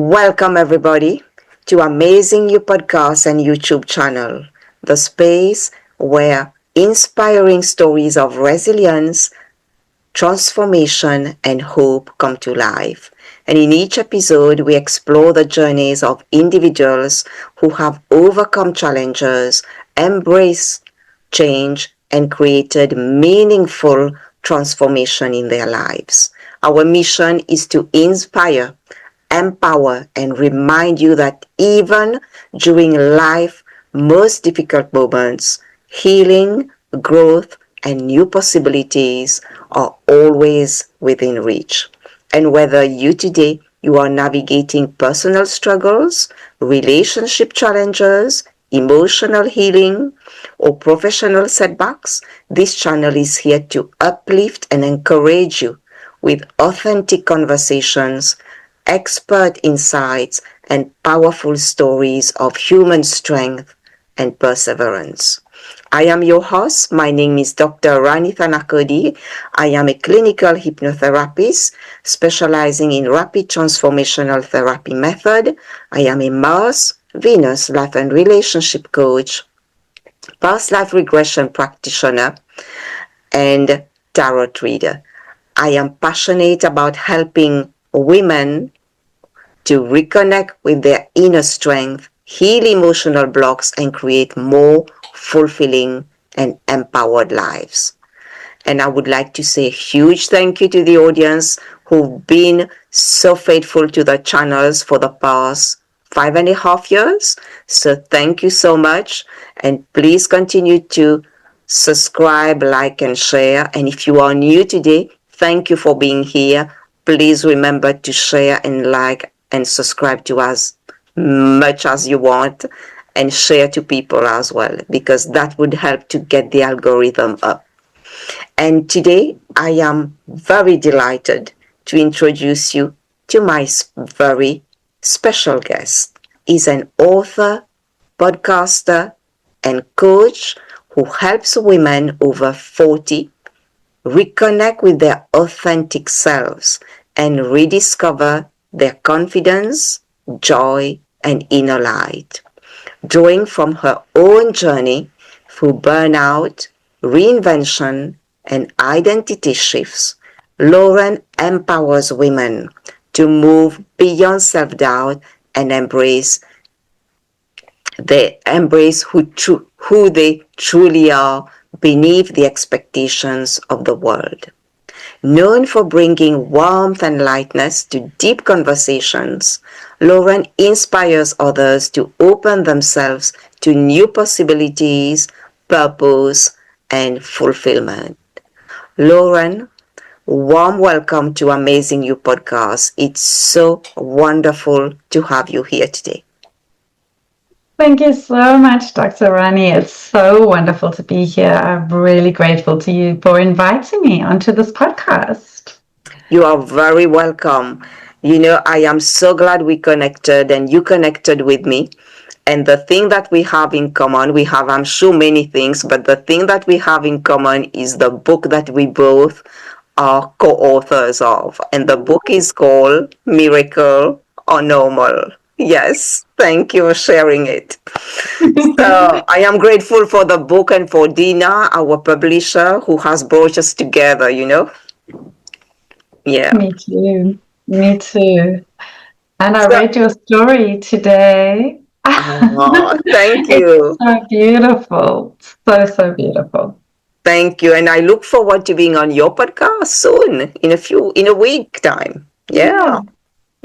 Welcome, everybody, to Amazing You podcast and YouTube channel, the space where inspiring stories of resilience, transformation, and hope come to life. And in each episode, we explore the journeys of individuals who have overcome challenges, embraced change, and created meaningful transformation in their lives. Our mission is to inspire, empower, and remind you that even during life's most difficult moments, healing, growth, and new possibilities are always within reach. And whether you are navigating personal struggles, relationship challenges, emotional healing, or professional setbacks, this channel is here to uplift and encourage you with authentic conversations, expert insights, and powerful stories of human strength and perseverance. I am your host. My name is Dr. Rani Thanacoody. I am a clinical hypnotherapist specializing in rapid transformational therapy method. I am a Mars, Venus, life and relationship coach, past life regression practitioner, and tarot reader. I am passionate about helping women to reconnect with their inner strength, heal emotional blocks, and create more fulfilling and empowered lives. And I would like to say a huge thank you to the audience who've been so faithful to the channels for the past 5.5 years. So thank you so much. And please continue to subscribe, like, and share. And if you are new today, thank you for being here. Please remember to share and like and subscribe to as much as you want and share to people as well, because that would help to get the algorithm up. And today I am very delighted to introduce you to my very special guest. He's an author, podcaster, and coach who helps women over 40 reconnect with their authentic selves and rediscover their confidence, joy, and inner light. Drawing from her own journey through burnout, reinvention, and identity shifts, Lauren empowers women to move beyond self-doubt and who they truly are beneath the expectations of the world. Known for bringing warmth and lightness to deep conversations, Lauren inspires others to open themselves to new possibilities, purpose, and fulfillment. Lauren, warm welcome to Amazing You podcast. It's so wonderful to have you here today. Thank you so much, Dr. Rani. It's so wonderful to be here. I'm really grateful to you for inviting me onto this podcast. You are very welcome. I am so glad we connected and you connected with me. And the thing that we have in common, we have, I'm sure, many things, but the thing that we have in common is the book that we both are co-authors of. And the book is called Miracle or Normal. Yes, thank you for sharing it. So I am grateful for the book and for Dina, our publisher, who has brought us together, Yeah. Me too. Me too. And I So, read your story today. thank It's you. so beautiful. So beautiful. Thank you. And I look forward to being on your podcast soon, in a week time. Yeah.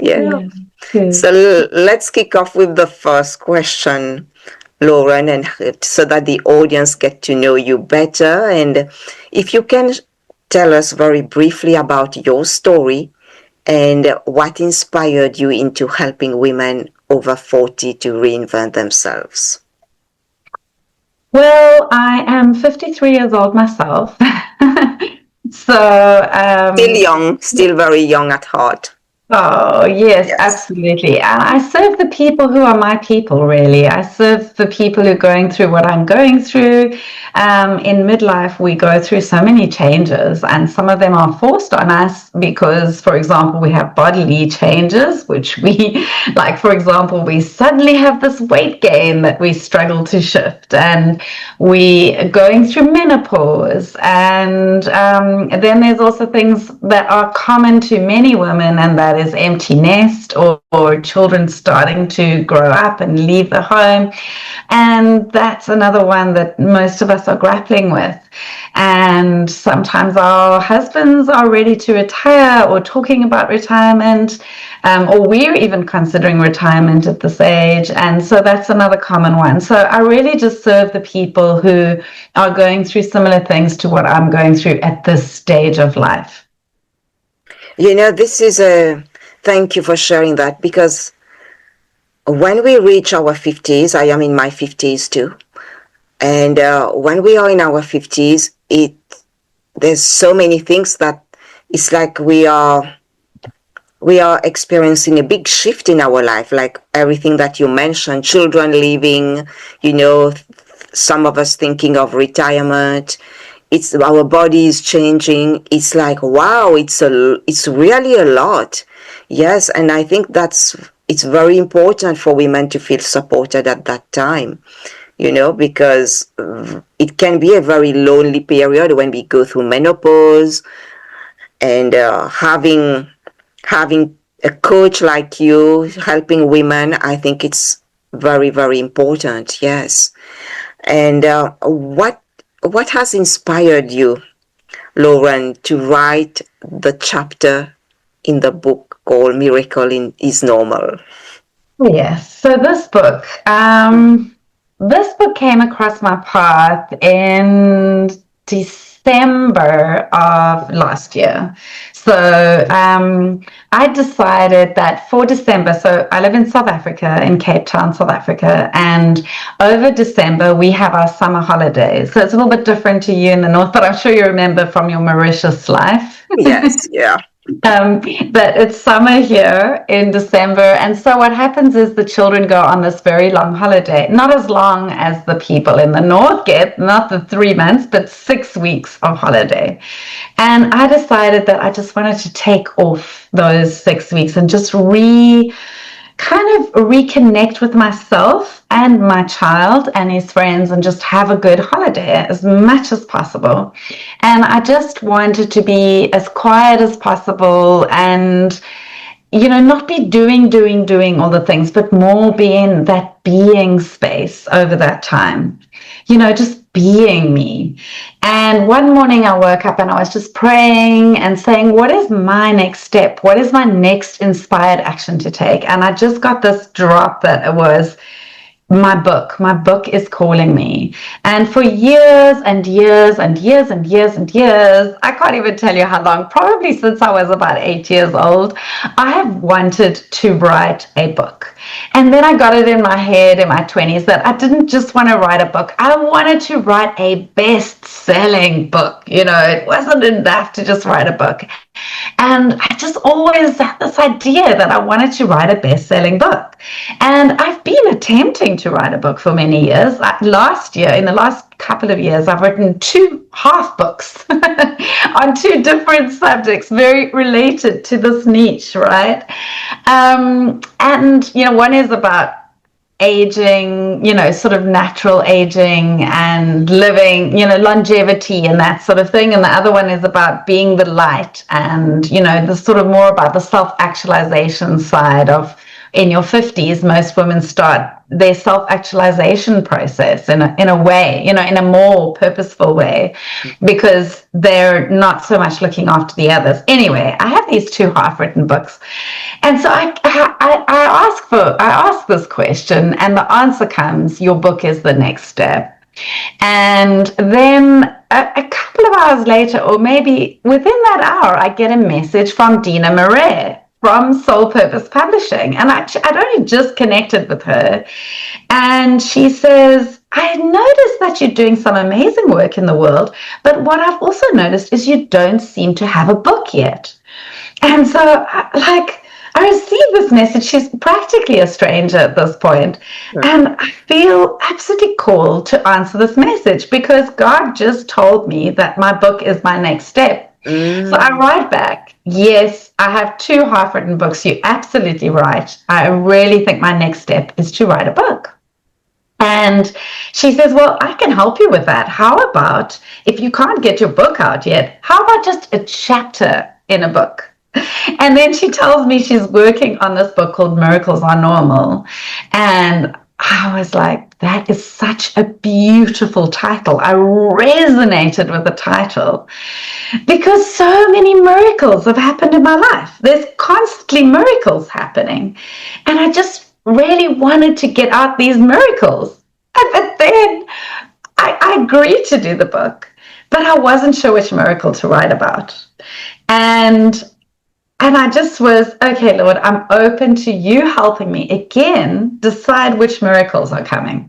Yeah. Yeah. Yeah. Good. So let's kick off with the first question, Lauren, and so that the audience get to know you better. And if you can tell us very briefly about your story and what inspired you into helping women over 40 to reinvent themselves. Well, I am 53 years old myself. So, Still young, still very young at heart. Oh, yes, Yes. absolutely. And I serve the people who are my people, really. I serve the people who are going through what I'm going through. In midlife, we go through so many changes, and some of them are forced on us because, for example, we have bodily changes, which we, like, for example, we suddenly have this weight gain that we struggle to shift, and we are going through menopause. And then there's also things that are common to many women, and that is empty nest or children starting to grow up and leave the home. And that's another one that most of us are grappling with. And sometimes our husbands are ready to retire or talking about retirement, or we're even considering retirement at this age. And so that's another common one. So I really just serve the people who are going through similar things to what I'm going through at this stage of life. This is thank you for sharing that, because when we reach our 50s, I am in my 50s too. And when we are in our 50s, there's so many things that it's like we are experiencing a big shift in our life, like everything that you mentioned, children leaving, some of us thinking of retirement. It's our body is changing. It's like, wow, it's really a lot. Yes, and I think it's very important for women to feel supported at that time, because it can be a very lonely period when we go through menopause, and having a coach like you helping women, I think it's very, very important. Yes. And what has inspired you, Lauren, to write the chapter in the book called Miracle is Normal? Yes. So this book came across my path in December of last year. So I decided that for December, so I live in South Africa, in Cape Town, South Africa, and over December we have our summer holidays. So it's a little bit different to you in the north, but I'm sure you remember from your Mauritius life. Yes, yeah. But it's summer here in December. And so what happens is the children go on this very long holiday, not as long as the people in the north get, not the 3 months, but 6 weeks of holiday. And I decided that I just wanted to take off those 6 weeks and just kind of reconnect with myself and my child and his friends and just have a good holiday as much as possible. And I just wanted to be as quiet as possible and, not be doing all the things, but more be in that being space over that time, just being me. And one morning I woke up and I was just praying and saying, what is my next step? What is my next inspired action to take? And I just got this drop that it was my book is calling me. And for years and years and years and years and years, I can't even tell you how long, probably since I was about 8 years old, I have wanted to write a book. And then I got it in my head in my 20s that I didn't just want to write a book. I wanted to write a best-selling book. It wasn't enough to just write a book. And I just always had this idea that I wanted to write a best-selling book. And I've been attempting to write a book for many years. Last year, in the last couple of years, I've written 2 half books on 2 different subjects, very related to this niche, right? And, one is about aging, sort of natural aging and living, longevity and that sort of thing. And the other one is about being the light and, the sort of more about the self-actualization side of in your 50s, most women start their self-actualization process in a way, in a more purposeful way, because they're not so much looking after the others. Anyway, I have these 2 half-written books. And so I ask this question, and the answer comes, your book is the next step. And then a couple of hours later, or maybe within that hour, I get a message from Dina Marais from Soul Purpose Publishing. And I'd only just connected with her. And she says, I noticed that you're doing some amazing work in the world, but what I've also noticed is you don't seem to have a book yet. And so, I received this message. She's practically a stranger at this point, and I feel absolutely called to answer this message because God just told me that my book is my next step. So I Mm. write back, yes, I have two half-written books. You're absolutely right. I really think my next step is to write a book. And she says, well, I can help you with that. How about if you can't get your book out yet, how about just a chapter in a book? And then she tells me she's working on this book called Miracles Are Normal. And I was like, that is such a beautiful title. I resonated with the title because so many miracles have happened in my life. There's constantly miracles happening. And I just really wanted to get out these miracles. But then I agreed to do the book, but I wasn't sure which miracle to write about. And and I just was, okay, Lord, I'm open to you helping me again decide which miracles are coming.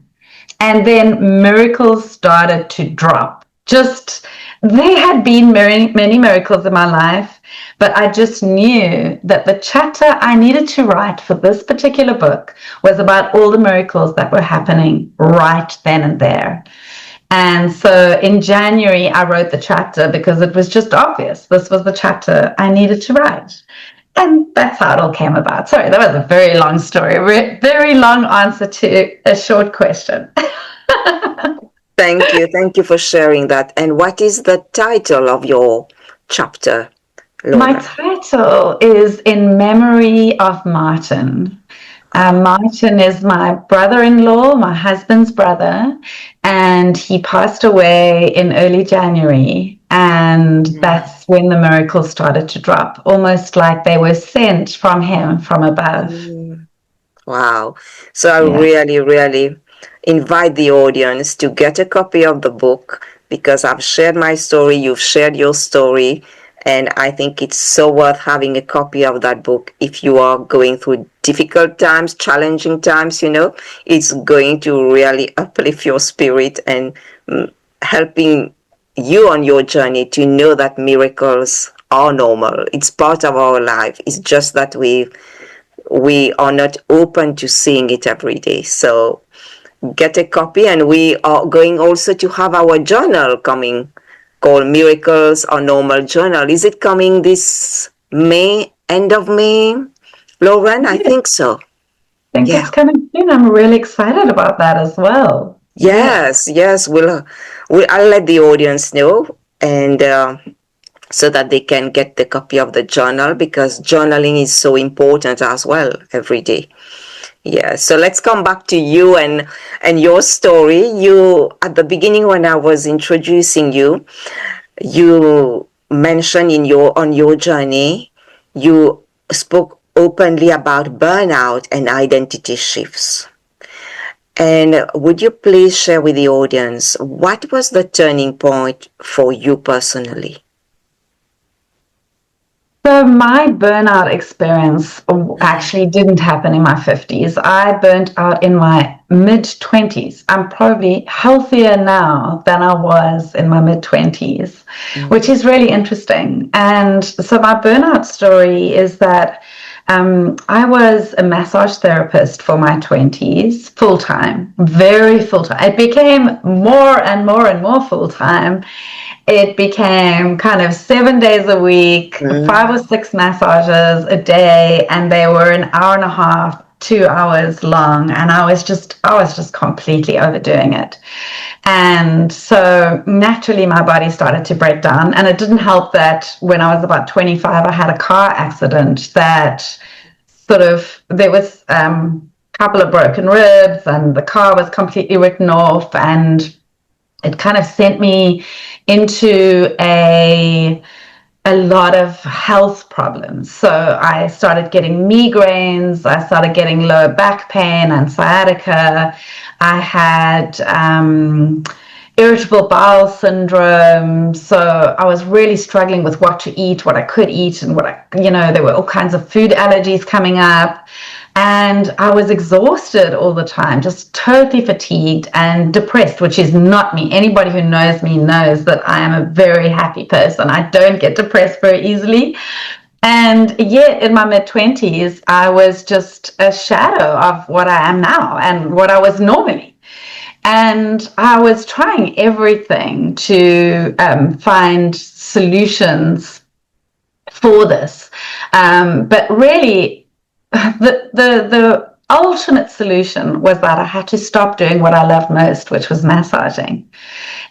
And then miracles started to drop. Just, they had been many, many miracles in my life, but I just knew that the chapter I needed to write for this particular book was about all the miracles that were happening right then and there. And so in January, I wrote the chapter because it was just obvious. This was the chapter I needed to write. And that's how it all came about. Sorry, that was a very long story, very long answer to a short question. Thank you. Thank you for sharing that. And what is the title of your chapter, My Laura? title is In Memory of Martin. Martin is my brother-in-law, my husband's brother, and he passed away in early January. And that's when the miracles started to drop, almost like they were sent from him from above. Mm. Wow. So I Yeah. really, really invite the audience to get a copy of the book because I've shared my story, you've shared your story, and I think it's so worth having a copy of that book if you are going through difficult times, challenging times, it's going to really uplift your spirit and helping you on your journey to know that miracles are normal. It's part of our life. It's just that we are not open to seeing it every day. So get a copy, and we are going also to have our journal coming called Miracles or Normal Journal. Is it coming this May, end of May, Lauren? I Yes, think so. I think Yeah. it's coming soon. I'm really excited about that as well. Yes. Yes, yes. I'll let the audience know, and so that they can get the copy of the journal because journaling is so important as well every day. Yeah, so let's come back to you and your story. You at the beginning when I was introducing you, you mentioned in your on your journey, you spoke openly about burnout and identity shifts. And would you please share with the audience what was the turning point for you personally? So my burnout experience actually didn't happen in my 50s. I burnt out in my mid 20s. I'm probably healthier now than I was in my mid 20s, which is really interesting. And so my burnout story is that I was a massage therapist for my 20s, full time, very full time. It became more and more and more full time. It became kind of 7 days a week, five or Mm, six massages a day, and they were an hour and a half, 2 hours long. And I was just completely overdoing it. And so naturally, my body started to break down. And it didn't help that when I was about 25, I had a car accident that sort of, there was a couple of broken ribs, and the car was completely written off. And it kind of sent me into a lot of health problems. So I started getting migraines, I started getting lower back pain and sciatica. I had irritable bowel syndrome. So I was really struggling with what to eat, what I could eat, and there were all kinds of food allergies coming up. And I was exhausted all the time, just totally fatigued and depressed, which is not me. Anybody who knows me knows that I am a very happy person. I don't get depressed very easily. And yet, in my mid 20s, I was just a shadow of what I am now and what I was normally. And I was trying everything to find solutions for this. But really, the ultimate solution was that I had to stop doing what I loved most, which was massaging.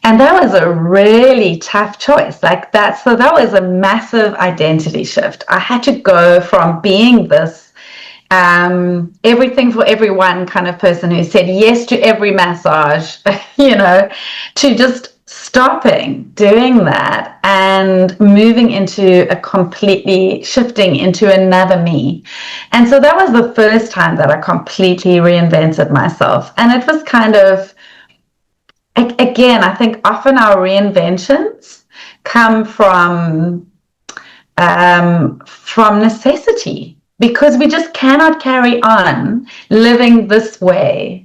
And that was a really tough choice. Like that, so that was a massive identity shift. I had to go from being this everything for everyone kind of person who said yes to every massage, to just stopping doing that and moving into a completely shifting into another me. And so that was the first time that I completely reinvented myself. And it was kind of, again, I think often our reinventions come from necessity, because we just cannot carry on living this way.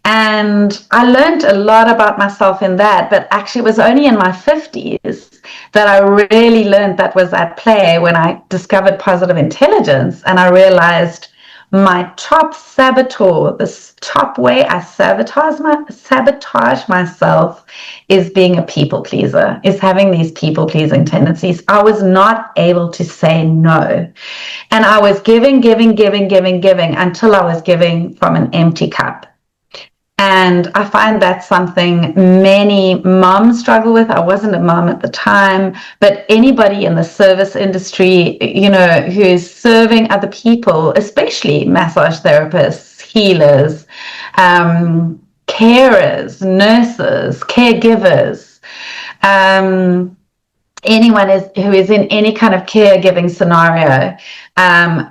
And I learned a lot about myself in that, but actually it was only in my 50s that I really learned that was at play, when I discovered positive intelligence and I realized my top saboteur, this top way I sabotage myself, is being a people pleaser, is having these people pleasing tendencies. I was not able to say no. And I was giving until I was giving from an empty cup. And I find that's something many moms struggle with. I wasn't a mom at the time, but anybody in the service industry, who's serving other people, especially massage therapists, healers, carers, nurses, caregivers, anyone who is in any kind of caregiving scenario,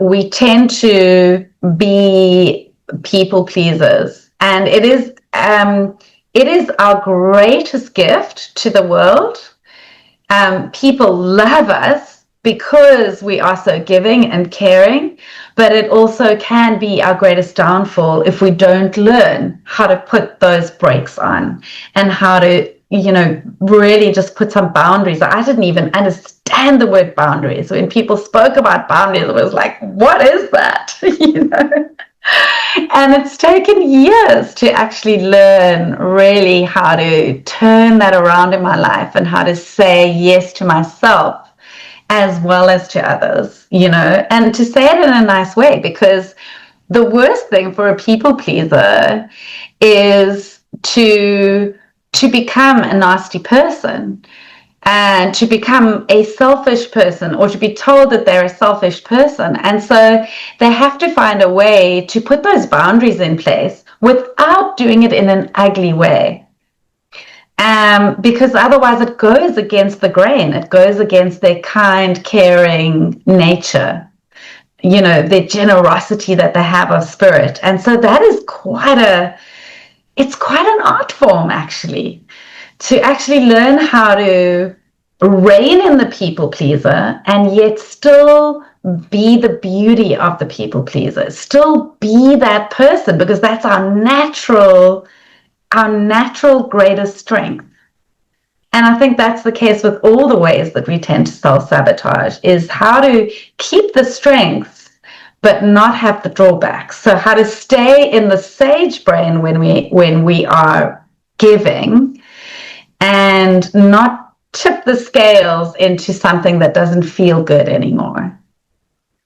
we tend to be people pleasers. And it is our greatest gift to the world. People love us because we are so giving and caring, but it also can be our greatest downfall if we don't learn how to put those brakes on and how to, really just put some boundaries. I didn't even understand the word boundaries. When people spoke about boundaries, it was like, what is that? And it's taken years to actually learn really how to turn that around in my life and how to say yes to myself as well as to others, and to say it in a nice way, because the worst thing for a people pleaser is to become a nasty person and to become a selfish person, or to be told that they're a selfish person. And so they have to find a way to put those boundaries in place without doing it in an ugly way. Because otherwise it goes against the grain. It goes against their kind, caring nature, their generosity that they have of spirit. And so that is it's quite an art form, actually, to actually learn how to rein in the people pleaser and yet still be the beauty of the people pleaser, still be that person, because that's our natural greatest strength. And I think that's the case with all the ways that we tend to self-sabotage, is how to keep the strengths but not have the drawbacks. So how to stay in the sage brain when we are giving, and not tip the scales into something that doesn't feel good anymore.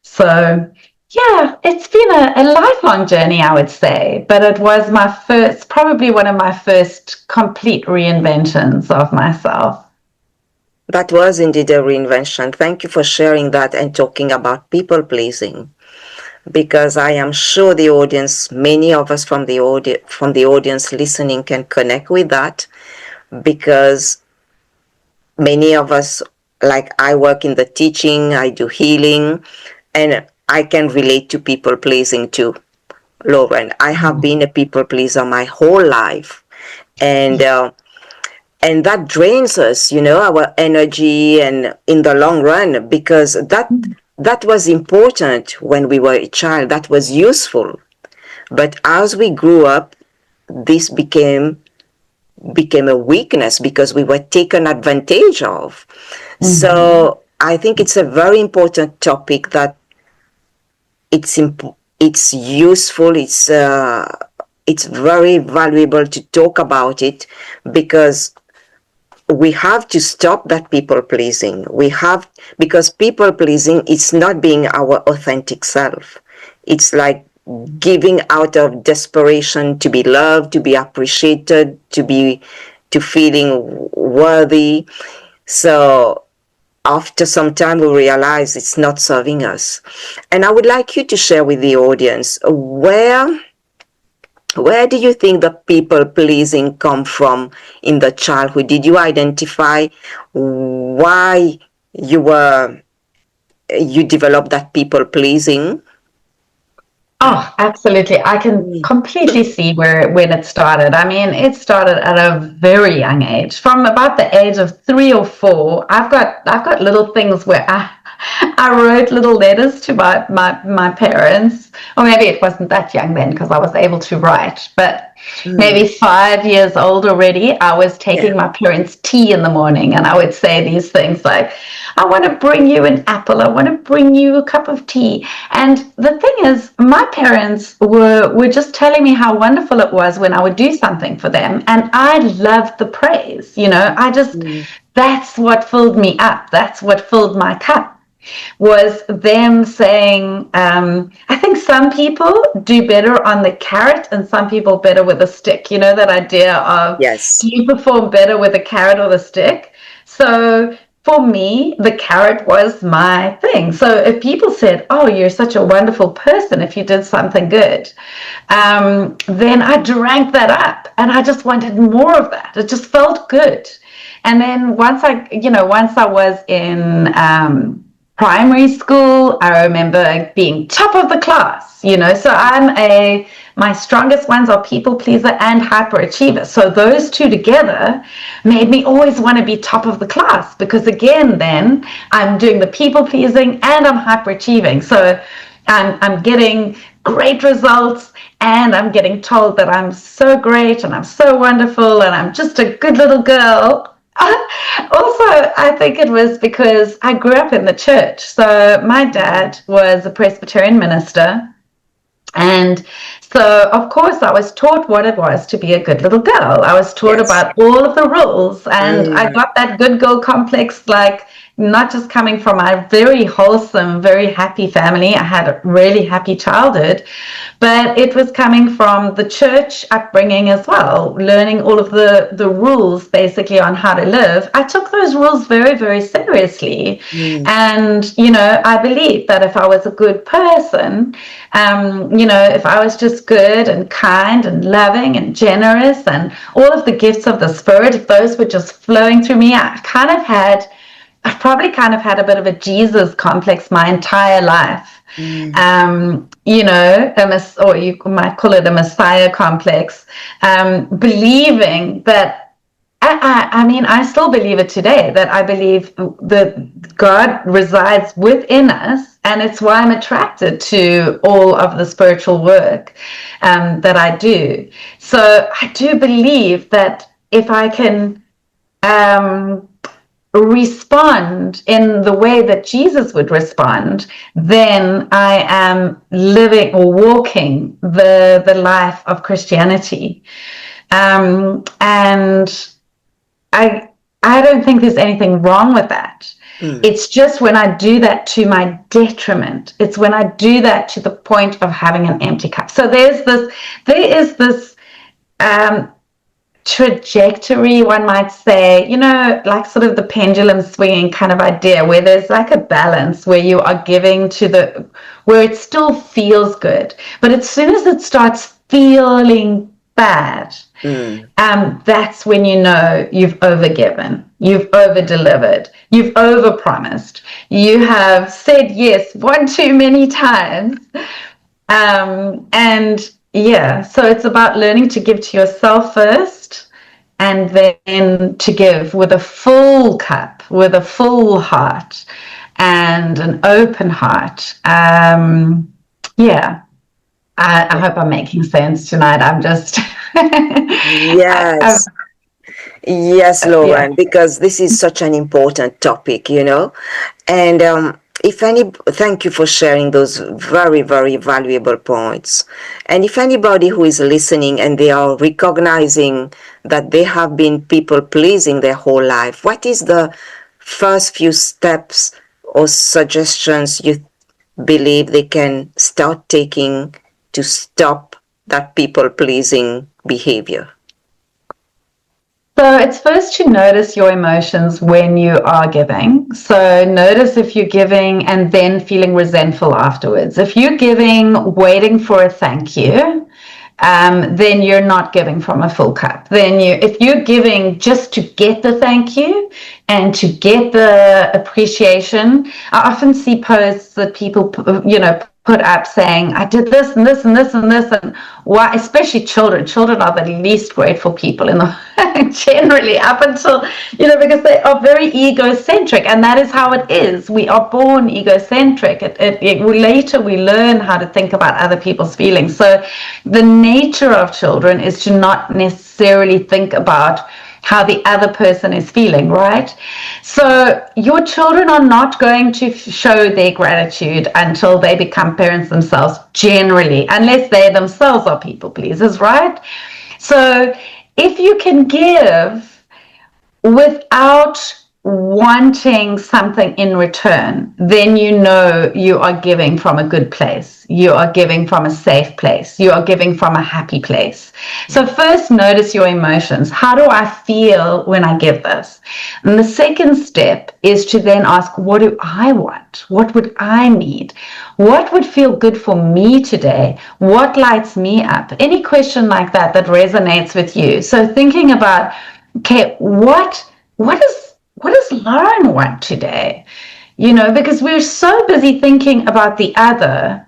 So yeah, it's been a lifelong journey, I would say, but it was probably one of my first complete reinventions of myself. That was indeed a reinvention. Thank you for sharing that and talking about people pleasing, because I am sure the audience, many of us from the audience listening, can connect with that, because many of us, like I work in the teaching, I do healing, and I can relate to people pleasing too, Lauren. I have been a people pleaser my whole life, and that drains us, our energy, and in the long run, because that was important when we were a child, that was useful. But as we grew up, this became a weakness because we were taken advantage of. Mm-hmm. So I think it's a very important topic that it's useful. It's very valuable to talk about it, because we have to stop that people pleasing. Because people pleasing is not being our authentic self. It's like giving out of desperation to be loved, to be appreciated, to feeling worthy. So after some time, we realize it's not serving us. And I would like you to share with the audience, where do you think the people pleasing come from in the childhood? Did you identify why you developed that people pleasing? Oh, absolutely. I can Mm. completely see when it started. I mean, it started at a very young age. From about the age of 3 or 4, I've got little things where I wrote little letters to my parents. Or maybe it wasn't that young then because I was able to write, but maybe Mm. 5 years old already, I was Yeah. taking my parents tea in the morning, and I would say these things like, I want to bring you an apple, I want to bring you a cup of tea. And the thing is, my parents were just telling me how wonderful it was when I would do something for them, and I loved the praise. I just, Mm. that's what filled me up, that's what filled my cup, was them saying, I think some people do better on the carrot and some people better with a stick. You know, that idea of, do Yes. you perform better with the carrot or the stick? So for me, the carrot was my thing. So if people said, oh, you're such a wonderful person if you did something good, then I drank that up and I just wanted more of that. It just felt good. And then once I was in primary school, I remember being top of the class, so my strongest ones are people pleaser and hyperachiever. So those two together made me always want to be top of the class, because again, then I'm doing the people pleasing and I'm hyperachieving. So I'm getting great results, and I'm getting told that I'm so great and I'm so wonderful and I'm just a good little girl. Also, I think it was because I grew up in the church. So my dad was a Presbyterian minister. And so, of course, I was taught what it was to be a good little girl. I was taught Yes. about all of the rules, and I Mm. got that good girl complex, like not just coming from a very wholesome, very happy family. I had a really happy childhood, but it was coming from the church upbringing as well, learning all of the rules basically on how to live. I took those rules very, very seriously. Mm. And, I believe that if I was a good person, if I was just good and kind and loving and generous and all of the gifts of the Spirit, if those were just flowing through me, I've probably kind of had a bit of a Jesus complex my entire life. Mm. Or you might call it a Messiah complex, believing that, I mean, I still believe it today, that I believe that God resides within us, and it's why I'm attracted to all of the spiritual work that I do. So I do believe that if I can respond in the way that Jesus would respond, then I am living or walking the life of Christianity. And I don't think there's anything wrong with that. Mm. It's just when I do that to my detriment. It's when I do that to the point of having an empty cup. So there is this trajectory, one might say, like sort of the pendulum swinging kind of idea, where there's like a balance where you are giving where it still feels good. But as soon as it starts feeling bad, Mm. that's when you know you've overgiven, you've over-delivered, you've over-promised, you have said yes one too many times. And yeah, so it's about learning to give to yourself first, and then to give with a full cup, with a full heart, and an open heart. Yeah, I hope I'm making sense tonight. I'm just, I, Yes. Yes, Yeah. Lauren, because this is such an important topic, And if any, thank you for sharing those very, very valuable points. And if anybody who is listening and they are recognizing that they have been people pleasing their whole life, what is the first few steps or suggestions you believe they can start taking to stop that people pleasing behavior? So it's first to notice your emotions when you are giving. So notice if you're giving and then feeling resentful afterwards. If you're giving, waiting for a thank you, then you're not giving from a full cup. If you're giving just to get the thank you and to get the appreciation, I often see posts that people, put up saying, I did this and this and this and this, and why, especially children. Children are the least grateful people in the generally up until, because they are very egocentric, and that is how it is. We are born egocentric. Later we learn how to think about other people's feelings. So the nature of children is to not necessarily think about how the other person is feeling, right? So your children are not going to show their gratitude until they become parents themselves, generally, unless they themselves are people pleasers, right? So if you can give without wanting something in return, then you know you are giving from a good place. You are giving from a safe place. You are giving from a happy place. So first, notice your emotions. How do I feel when I give this? And the second step is to then ask, what do I want? What would I need? What would feel good for me today? What lights me up? Any question like that that resonates with you. So thinking about, okay, what does Lauren want today? Because we're so busy thinking about the other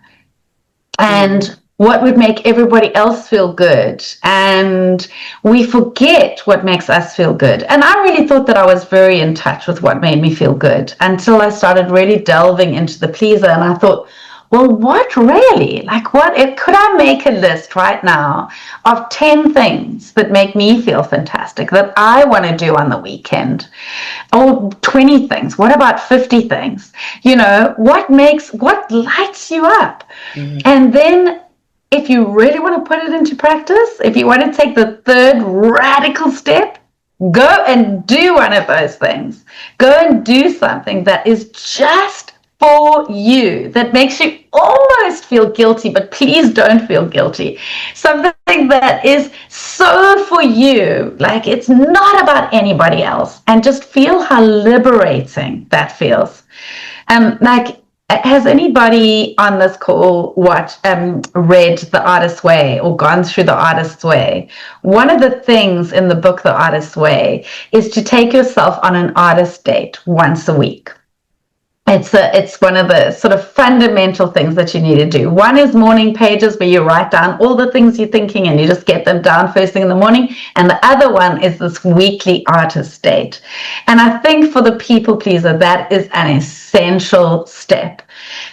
and what would make everybody else feel good, and we forget what makes us feel good. And I really thought that I was very in touch with what made me feel good until I started really delving into the pleaser, and I thought, well, what really? Like, what if could I make a list right now of 10 things that make me feel fantastic that I want to do on the weekend? Oh, 20 things. What about 50 things? What lights you up? And then if you really want to put it into practice, if you want to take the third radical step, go and do one of those things. Go and do something that is just for you, that makes you almost feel guilty, but please don't feel guilty. Something that is so for you, like it's not about anybody else, and just feel how liberating that feels. Has anybody on this call read The Artist's Way or gone through The Artist's Way? One of the things in the book The Artist's Way is to take yourself on an artist date once a week. It's one of the sort of fundamental things that you need to do. One is morning pages where you write down all the things you're thinking and you just get them down first thing in the morning. And the other one is this weekly artist date. And I think for the people pleaser, that is an essential step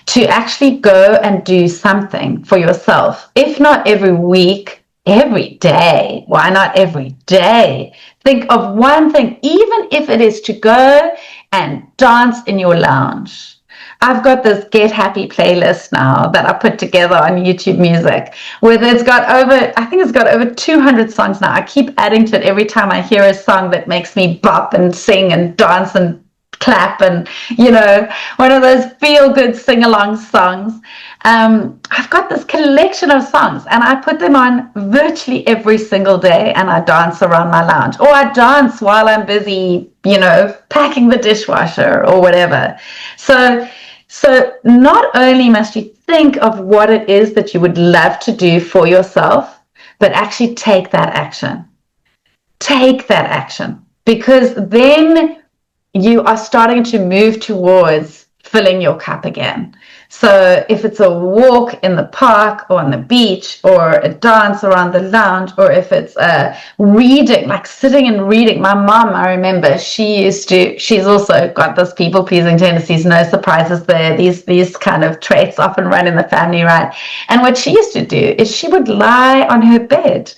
to actually go and do something for yourself. If not every week, every day. Why not every day? Think of one thing, even if it is to go and dance in your lounge. I've got this Get Happy playlist now that I put together on YouTube Music, where I think it's got over 200 songs now. I keep adding to it every time I hear a song that makes me bop and sing and dance and clap, and one of those feel good sing along songs. I've got this collection of songs and I put them on virtually every single day, and I dance around my lounge, or I dance while I'm busy packing the dishwasher or whatever. So not only must you think of what it is that you would love to do for yourself, but actually take that action. Take that action, because then you are starting to move towards filling your cup again. So if it's a walk in the park or on the beach, or a dance around the lounge, or if it's reading, like sitting and reading. My mom, I remember, she's also got this people-pleasing tendencies, no surprises there. These kind of traits often run in the family, right? And what she used to do is she would lie on her bed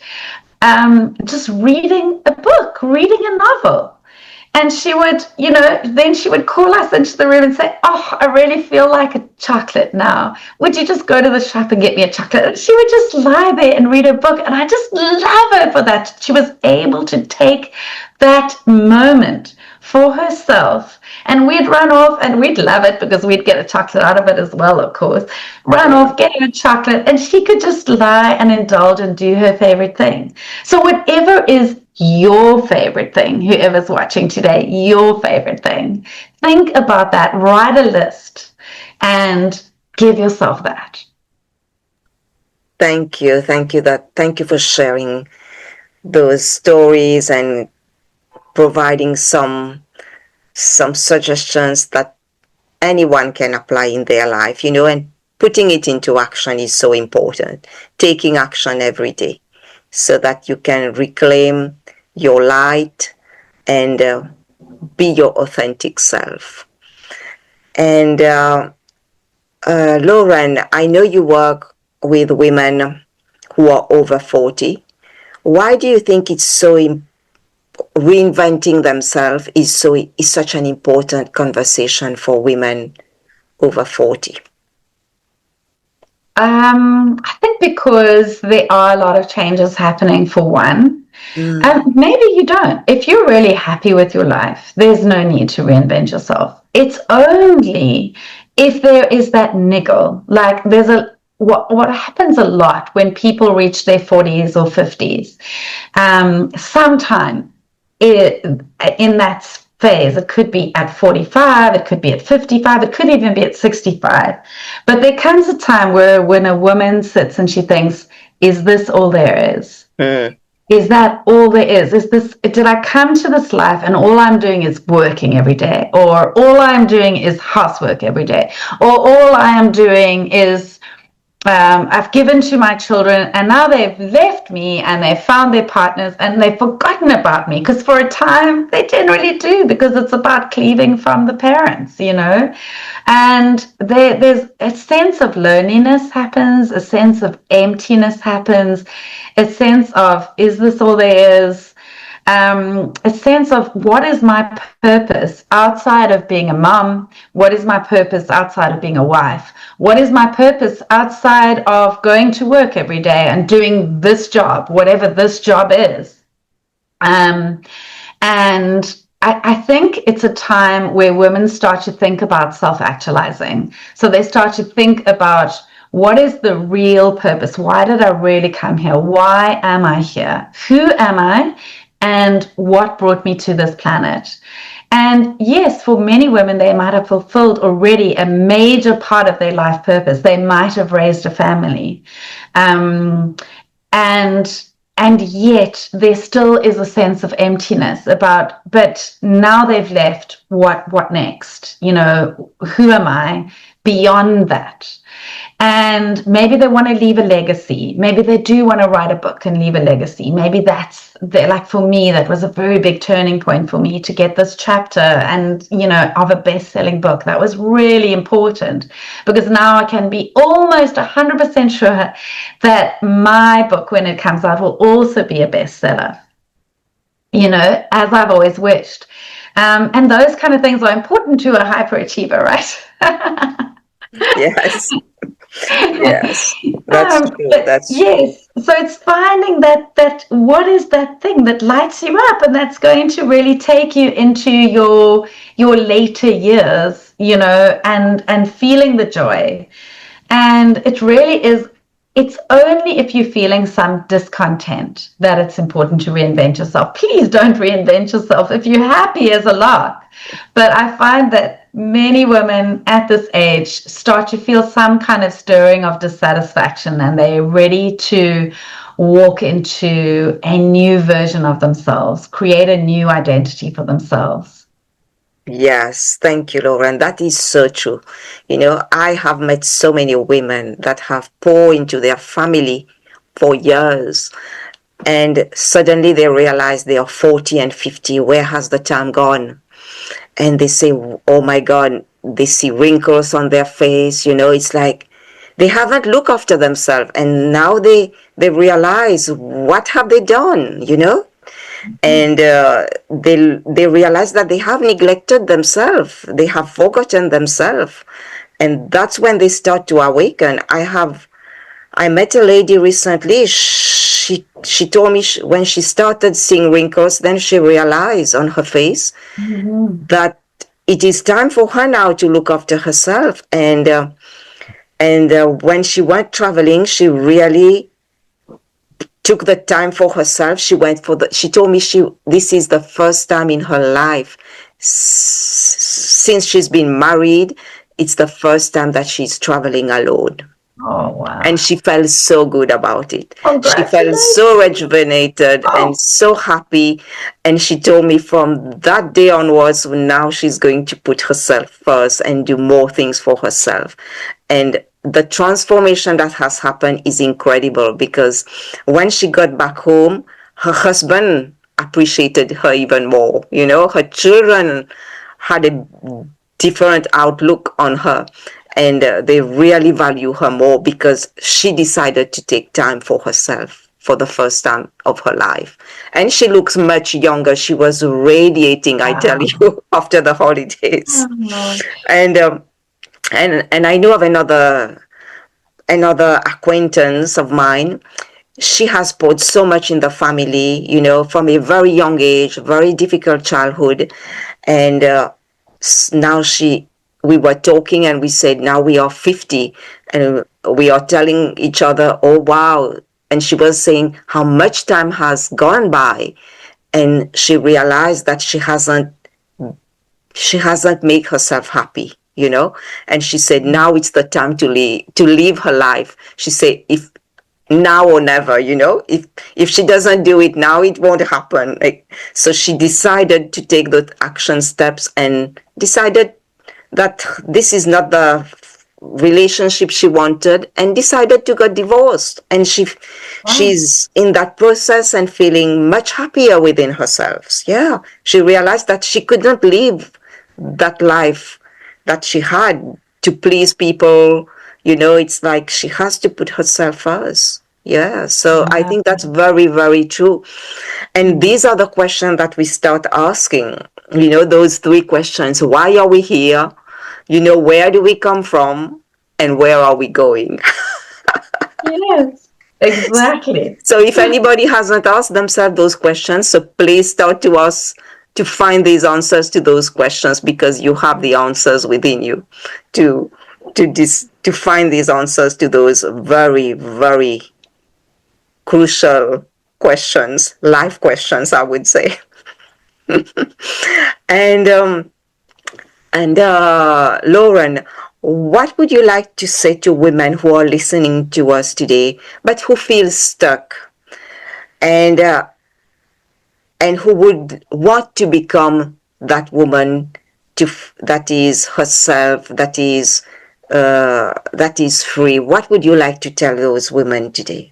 just reading a book, reading a novel. And she would, then she would call us into the room and say, "Oh, I really feel like a chocolate now. Would you just go to the shop and get me a chocolate?" And she would just lie there and read a book. And I just love her for that. She was able to take that moment for herself. And we'd run off and we'd love it because we'd get a chocolate out of it as well, of course. Run off, get her a chocolate, and she could just lie and indulge and do her favorite thing. So, whatever is your favorite thing, whoever's watching today, your favorite thing, think about that, write a list, and give yourself that. Thank you. Thank you for sharing those stories and providing some suggestions that anyone can apply in their life, and putting it into action is so important. Taking action every day so that you can reclaim your light and be your authentic self. And Lauren, I know you work with women who are over 40. Why do you think it's so reinventing themselves is such an important conversation for women over 40? I think because there are a lot of changes happening for one. Mm. Maybe you don't. If you're really happy with your life, there's no need to reinvent yourself. It's only if there is that niggle. Like there's what happens a lot when people reach their 40s or 50s. Sometime in that phase, it could be at 45, it could be at 55, it could even be at 65. But there comes a time where when a woman sits and she thinks, is this all there is? Mm. Is that all there is? Did I come to this life and all I'm doing is working every day? Or all I'm doing is housework every day? Or all I am doing is I've given to my children and now they've left me and they've found their partners and they've forgotten about me, because for a time they generally do, because it's about cleaving from the parents, and there's a sense of loneliness happens, a sense of emptiness happens, a sense of, is this all there is? A sense of, what is my purpose outside of being a mom? What is my purpose outside of being a wife? What is my purpose outside of going to work every day and doing this job, whatever this job is? And I think it's a time where women start to think about self-actualizing. So they start to think about, what is the real purpose? Why did I really come here? Why am I here? Who am I? And what brought me to this planet? And yes, for many women, they might have fulfilled already a major part of their life purpose. They might have raised a family. And yet there still is a sense of emptiness about, but now they've left, what next? Who am I beyond that? And maybe they want to leave a legacy. Maybe they do want to write a book and leave a legacy. Maybe like for me, that was a very big turning point for me to get this chapter and, of a best-selling book. That was really important, because now I can be almost 100% sure that my book, when it comes out, will also be a bestseller, as I've always wished. And those kind of things are important to a hyperachiever, right? Yes. Yes, that's true. But yes, so it's finding that what is that thing that lights you up and that's going to really take you into your later years, and feeling the joy. And it really is, it's only if you're feeling some discontent that it's important to reinvent yourself. Please don't reinvent yourself if you're happy as a lark. But I find that many women at this age start to feel some kind of stirring of dissatisfaction, and they're ready to walk into a new version of themselves, create a new identity for themselves. Yes, thank you, Lauren. That is so true. I have met so many women that have poured into their family for years, and suddenly they realize they are 40 and 50. Where has the time gone? And they say, oh my God, they see wrinkles on their face. It's like they haven't looked after themselves, and now they realize what have they done, and they realize that they have neglected themselves, they have forgotten themselves, and that's when they start to awaken. I met a lady recently. She told me when she started seeing wrinkles, then she realized on her face that it is time for her now to look after herself. And when she went traveling, she really took the time for herself. She told me this is the first time in her life since she's been married. It's the first time that she's traveling alone. Oh, wow. And she felt so good about it. She felt so Congratulations. rejuvenated and Oh, so happy. And she told me from that day onwards, now she's going to put herself first and do more things for herself. And the transformation that has happened is incredible, because when she got back home, her husband appreciated her even more. Her children had a different outlook on her, and they really value her more because she decided to take time for herself for the first time of her life. And she looks much younger. She was radiating, I tell wow. you, after the holidays. Oh, And and I know of another acquaintance of mine. She has poured so much in the family, from a very young age, very difficult childhood. And now we were talking and we said, now we are 50, and we are telling each other, oh, wow. And she was saying how much time has gone by. And she realized that she hasn't made herself happy, and she said now it's the time to live her life. She said, if now or never, if she doesn't do it now, it won't happen. So she decided to take those action steps and decided that this is not the relationship she wanted, and decided to get divorced. And wow. she's in that process and feeling much happier within herself. Yeah, she realized that she couldn't live that life that she had to please people. It's like she has to put herself first. Yeah, so I think that's very, very true. And these are the questions that we start asking. Those three questions. Why are we here? Where do we come from? And where are we going? Yes, exactly. So if anybody hasn't asked themselves those questions, so please start to ask, to find these answers to those questions, because you have the answers within you to to find these answers to those very, very crucial questions, life questions, I would say. And Lauren, what would you like to say to women who are listening to us today, but who feel stuck, and who would want to become that woman that is herself, that is free? What would you like to tell those women today?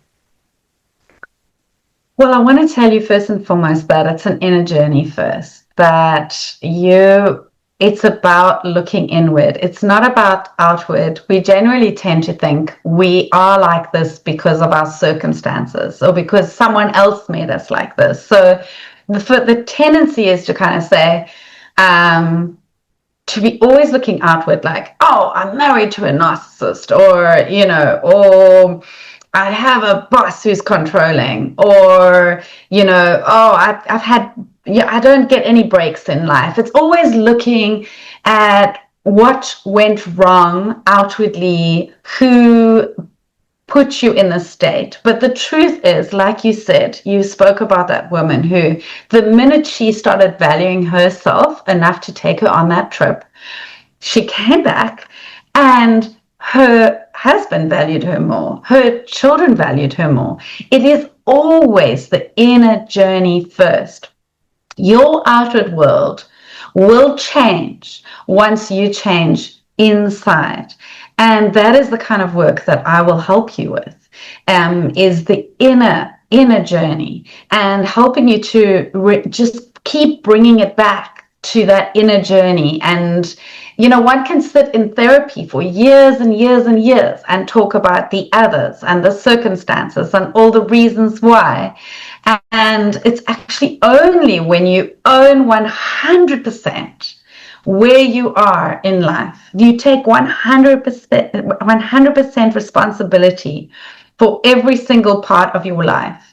Well, I want to tell you first and foremost that it's an inner journey first, that it's about looking inward. It's not about outward. We generally tend to think we are like this because of our circumstances or because someone else made us like this. So the tendency is to kind of say, to be always looking outward, like, oh, I'm married to a narcissist, or I have a boss who's controlling, or, oh, I've had, yeah, I don't get any breaks in life. It's always looking at what went wrong outwardly, who put you in this state. But the truth is, like you said, you spoke about that woman who, the minute she started valuing herself enough to take her on that trip, she came back and her husband valued her more. Her children valued her more. It is always the inner journey first. Your outward world will change once you change inside. And that is the kind of work that I will help you with, is the inner journey, and helping you to just keep bringing it back to that inner journey, and One can sit in therapy for years and years and years and talk about the others and the circumstances and all the reasons why. And it's actually only when you own 100% where you are in life, you take 100% responsibility for every single part of your life,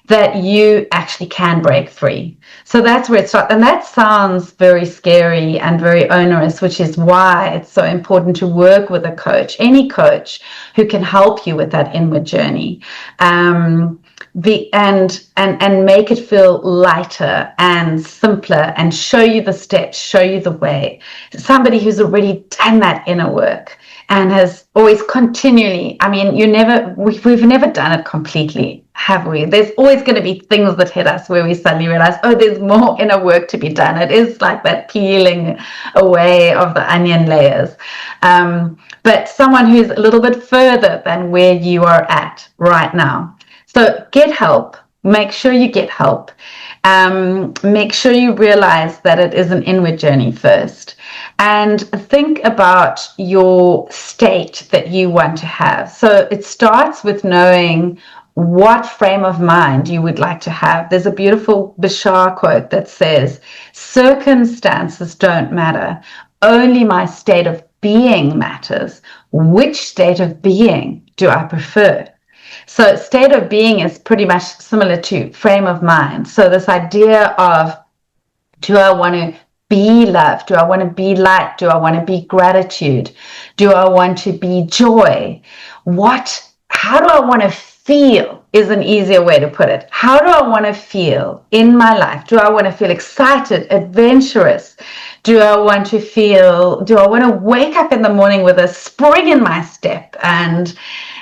that you actually can break free. So that's where it starts. And that sounds very scary and very onerous, which is why it's so important to work with a coach, any coach who can help you with that inward journey. And make it feel lighter and simpler and show you the steps, show you the way. Somebody who's already done that inner work and has always continually, we've never done it completely, have we? There's always going to be things that hit us where we suddenly realize, oh, there's more inner work to be done. It is like that peeling away of the onion layers. But someone who's a little bit further than where you are at right now. So get help. Make sure you get help. Make sure you realize that it is an inward journey first. And think about your state that you want to have. So it starts with knowing what frame of mind you would like to have. There's a beautiful Bashar quote that says, circumstances don't matter. Only my state of being matters. Which state of being do I prefer? So state of being is pretty much similar to frame of mind. So this idea of, do I want to be love? Do I want to be light? Do I want to be gratitude? Do I want to be joy? How do I want to feel is an easier way to put it. How do I want to feel in my life? Do I want to feel excited, adventurous? Do I want to wake up in the morning with a spring in my step and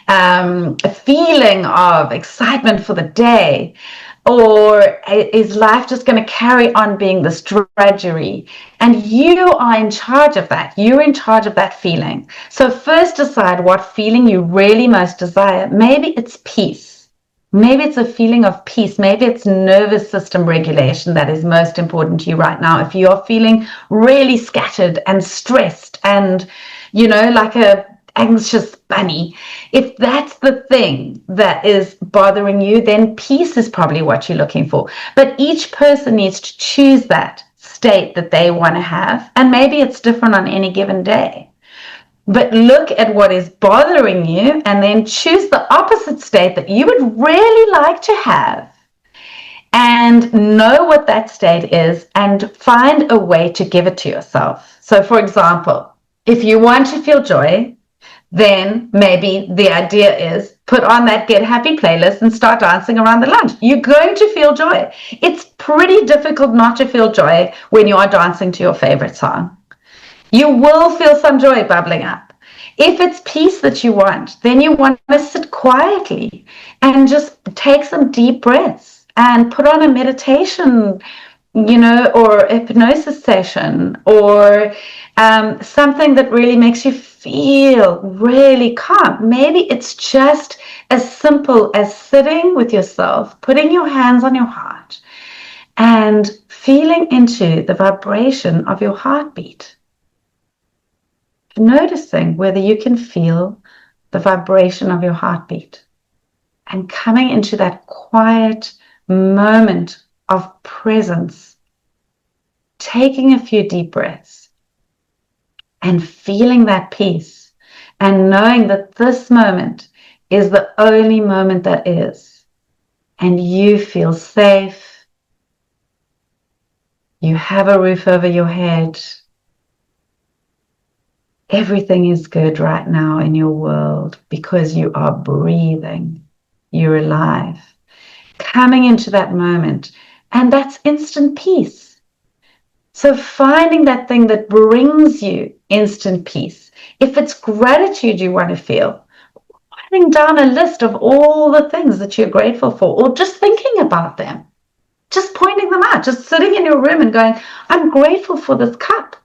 a feeling of excitement for the day? Or is life just going to carry on being this drudgery? And you are in charge of that. You're in charge of that feeling. So first decide what feeling you really most desire. Maybe it's peace. Maybe it's a feeling of peace. Maybe it's nervous system regulation that is most important to you right now. If you're feeling really scattered and stressed and, like a anxious bunny, if that's the thing that is bothering you, then peace is probably what you're looking for. But each person needs to choose that state that they want to have, and maybe it's different on any given day. But look at what is bothering you and then choose the opposite state that you would really like to have, and know what that state is and find a way to give it to yourself. So for example, if you want to feel joy, then maybe the idea is put on that Get Happy playlist and start dancing around the lunch. You're going to feel joy. It's pretty difficult not to feel joy when you are dancing to your favorite song. You will feel some joy bubbling up. If it's peace that you want, then you want to sit quietly and just take some deep breaths and put on a meditation, or hypnosis session, or something that really makes you feel really calm. Maybe it's just as simple as sitting with yourself, putting your hands on your heart and feeling into the vibration of your heartbeat. Noticing whether you can feel the vibration of your heartbeat and coming into that quiet moment of presence, taking a few deep breaths and feeling that peace and knowing that this moment is the only moment that is, and you feel safe, you have a roof over your head, everything is good right now in your world because you are breathing, you're alive. Coming into that moment, and that's instant peace. So finding that thing that brings you instant peace. If it's gratitude you want to feel, writing down a list of all the things that you're grateful for, or just thinking about them, just pointing them out, just sitting in your room and going, I'm grateful for this cup.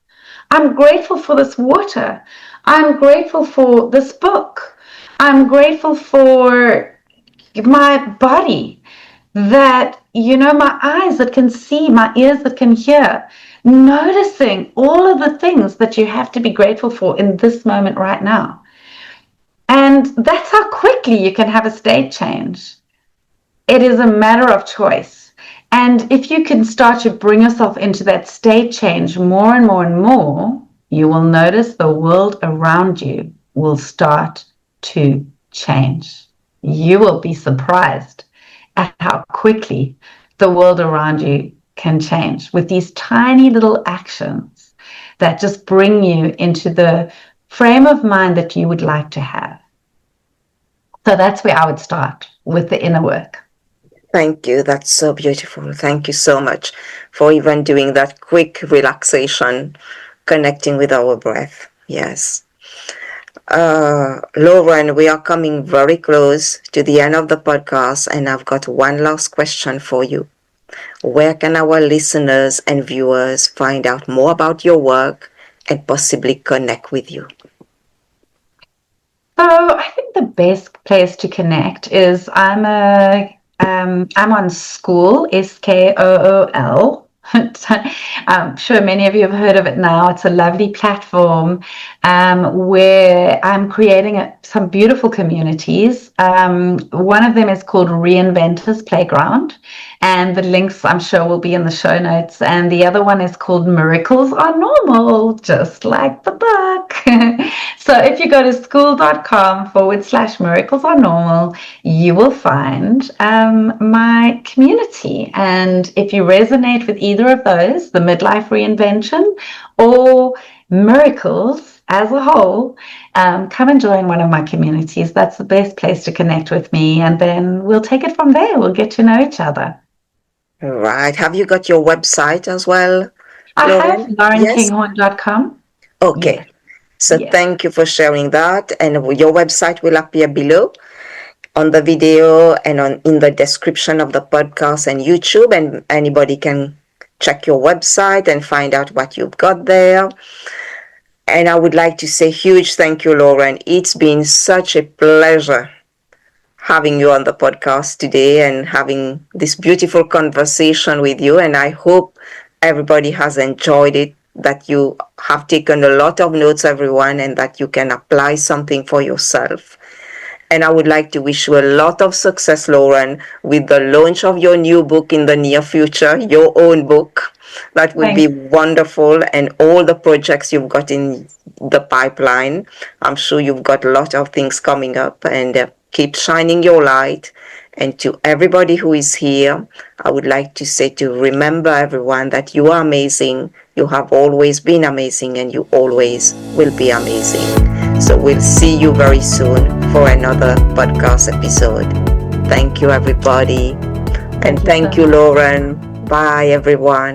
I'm grateful for this water. I'm grateful for this book. I'm grateful for my body, that, my eyes that can see, my ears that can hear, Noticing all of the things that you have to be grateful for in this moment right now. And that's how quickly you can have a state change. It is a matter of choice. And if you can start to bring yourself into that state change more and more and more, you will notice the world around you will start to change. You will be surprised at how quickly the world around you can change with these tiny little actions that just bring you into the frame of mind that you would like to have. So that's where I would start with the inner work. Thank you. That's so beautiful. Thank you so much for even doing that quick relaxation, connecting with our breath. Yes. Lauren, we are coming very close to the end of the podcast, and I've got one last question for you. Where can our listeners and viewers find out more about your work and possibly connect with you? So I think the best place to connect is I'm on School, Skool. I'm sure many of you have heard of it now. It's a lovely platform where I'm creating some beautiful communities. One of them is called Reinventors Playground, and the links I'm sure will be in the show notes. And the other one is called Miracles Are Normal, just like the book. So if you go to school.com/miracles are normal, you will find my community. And if you resonate with either of those, the midlife reinvention or miracles as a whole, come and join one of my communities. That's the best place to connect with me. And then we'll take it from there. We'll get to know each other. Right. Have you got your website as well, I have Lauren? Yes? laurenkinghorn.com. Okay. Yeah. So Yeah. thank you for sharing that. And your website will appear below on the video and in the description of the podcast and YouTube. And anybody can check your website and find out what you've got there. And I would like to say huge thank you, Lauren. It's been such a pleasure having you on the podcast today and having this beautiful conversation with you. And I hope everybody has enjoyed it, that you have taken a lot of notes, everyone, and that you can apply something for yourself. And I would like to wish you a lot of success, Lauren, with the launch of your new book in the near future, your own book. That would be Thanks. wonderful. And all the projects you've got in the pipeline, I'm sure you've got a lot of things coming up. And keep shining your light. And to everybody who is here, I would like to say to remember everyone that you are amazing. You have always been amazing and you always will be amazing. So we'll see you very soon for another podcast episode. Thank you, everybody. And thank you, Lauren. Bye, everyone.